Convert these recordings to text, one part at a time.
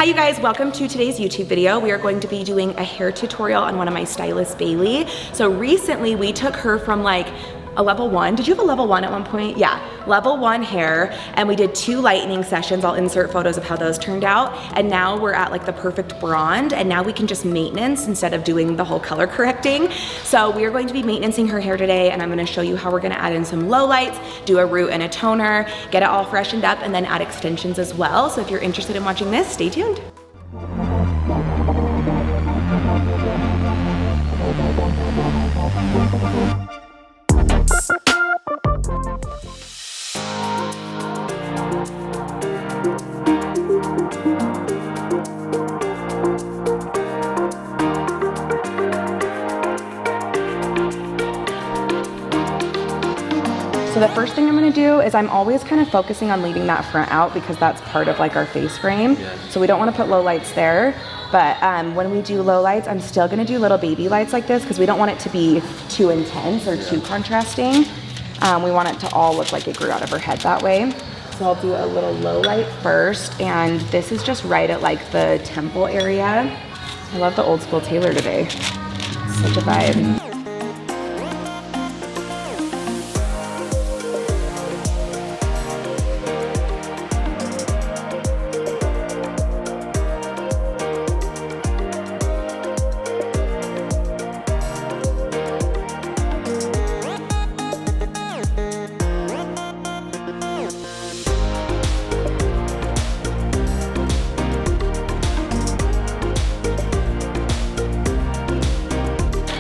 Hi you guys, welcome to today's YouTube video. We are going to be doing a hair tutorial on one of my stylists, Bailey. So recently we took her from like a level 1. Did you have a level 1 at one point? Yeah, level 1 hair, and we did 2 lightening sessions. I'll insert photos of how those turned out. And now we're at like the perfect blonde, and now we can just maintenance instead of doing the whole color correcting. So we are going to be maintaining her hair today, and I'm gonna show you how we're gonna add in some lowlights, do a root and a toner, get it all freshened up, and then add extensions as well. So if you're interested in watching this, stay tuned. So the first thing I'm gonna do is I'm always kind of focusing on leaving that front out because that's part of like our face frame. So we don't wanna put low lights there. But when we do low lights, I'm still gonna do little baby lights like this because we don't want it to be too intense or too contrasting. We want it to all look like it grew out of her head that way. So I'll do a little low light first, and this is just right at like the temple area. I love the old school tailor today. Such a vibe.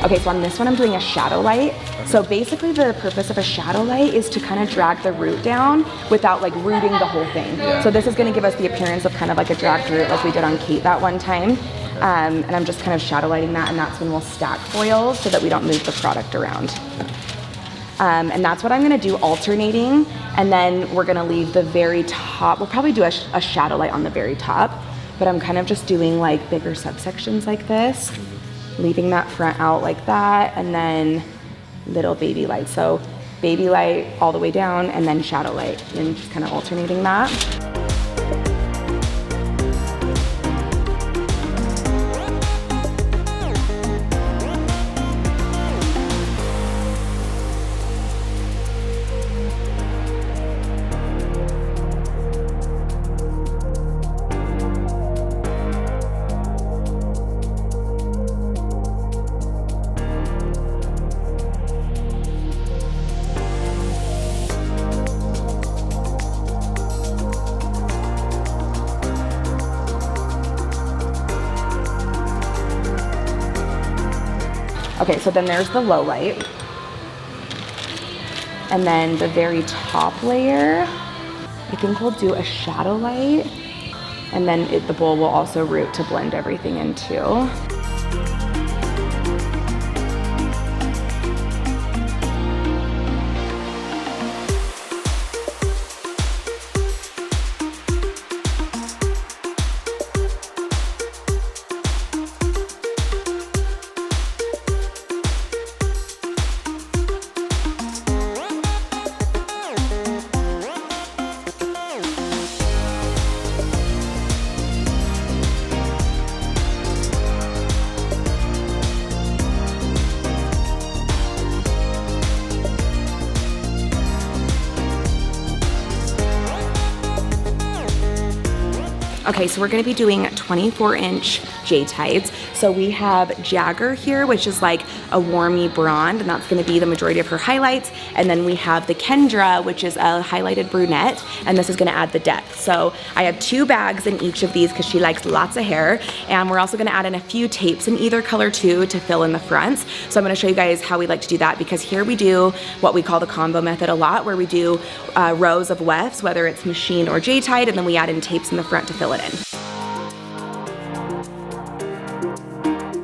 Okay, so on this one, I'm doing a shadow light. So basically the purpose of a shadow light is to kind of drag the root down without like rooting the whole thing. So this is gonna give us the appearance of kind of like a dragged root like we did on Kate that one time. And I'm just kind of shadow lighting that, and that's when we'll stack foils so that we don't move the product around. And that's what I'm gonna do alternating, and then we're gonna leave the very top. We'll probably do a shadow light on the very top, but I'm kind of just doing like bigger subsections like this. Leaving that front out like that, and then little baby light. So baby light all the way down, and then shadow light, and just kind of alternating that. Okay, so then there's the low light. And then the very top layer, I think we'll do a shadow light. And then the bowl will also root to blend everything in too. Okay, so we're gonna be doing 24-inch J-tights. So we have Jagger here, which is like a warmy blonde, and that's gonna be the majority of her highlights. And then we have the Kendra, which is a highlighted brunette, and this is gonna add the depth. So I have 2 bags in each of these because she likes lots of hair. And we're also gonna add in a few tapes in either color too to fill in the fronts. So I'm gonna show you guys how we like to do that, because here we do what we call the combo method a lot, where we do rows of wefts, whether it's machined or J-tied, and then we add in tapes in the front to fill it in.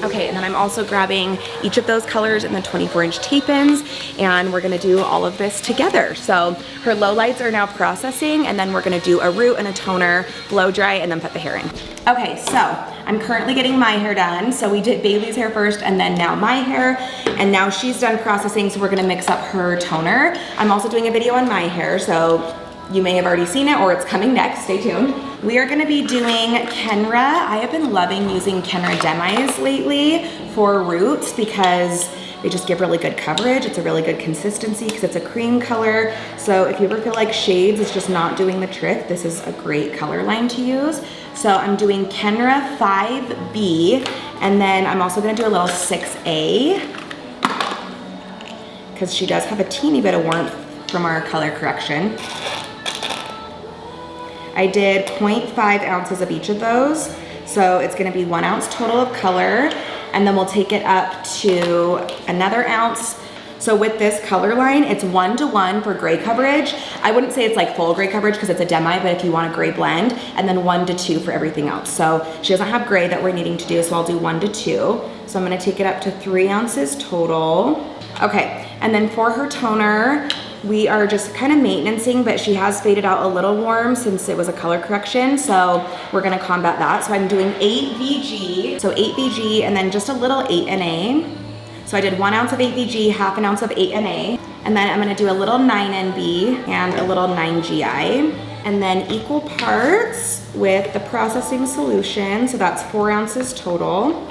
Okay, and then I'm also grabbing each of those colors in the 24-inch tape-ins, and we're gonna do all of this together. So her low lights are now processing, and then we're gonna do a root and a toner, blow dry, and then put the hair in. Okay, so I'm currently getting my hair done. So we did Bailey's hair first, and then now my hair, and now she's done processing, so we're gonna mix up her toner. I'm also doing a video on my hair, so you may have already seen it or it's coming next, stay tuned. We are gonna be doing Kenra. I have been loving using Kenra Demis lately for roots because they just give really good coverage. It's a really good consistency because it's a cream color. So if you ever feel like shades is just not doing the trick, this is a great color line to use. So I'm doing Kenra 5B, and then I'm also gonna do a little 6A because she does have a teeny bit of warmth from our color correction. I did 0.5 ounces of each of those. So it's gonna be 1 ounce total of color, and then we'll take it up to another ounce. So with this color line, it's 1-to-1 for gray coverage. I wouldn't say it's like full gray coverage because it's a demi, but if you want a gray blend, and then 1-to-2 for everything else. So she doesn't have gray that we're needing to do, so I'll do 1-to-2. So I'm gonna take it up to 3 ounces total. Okay, and then for her toner, we are just kind of maintaining, but she has faded out a little warm since it was a color correction, so we're gonna combat that. So I'm doing 8 VG, so 8 VG, and then just a little 8NA. So I did 1 ounce of 8 VG, half an ounce of 8NA, and then I'm gonna do a little 9NB and a little 9GI, and then equal parts with the processing solution, so that's 4 ounces total.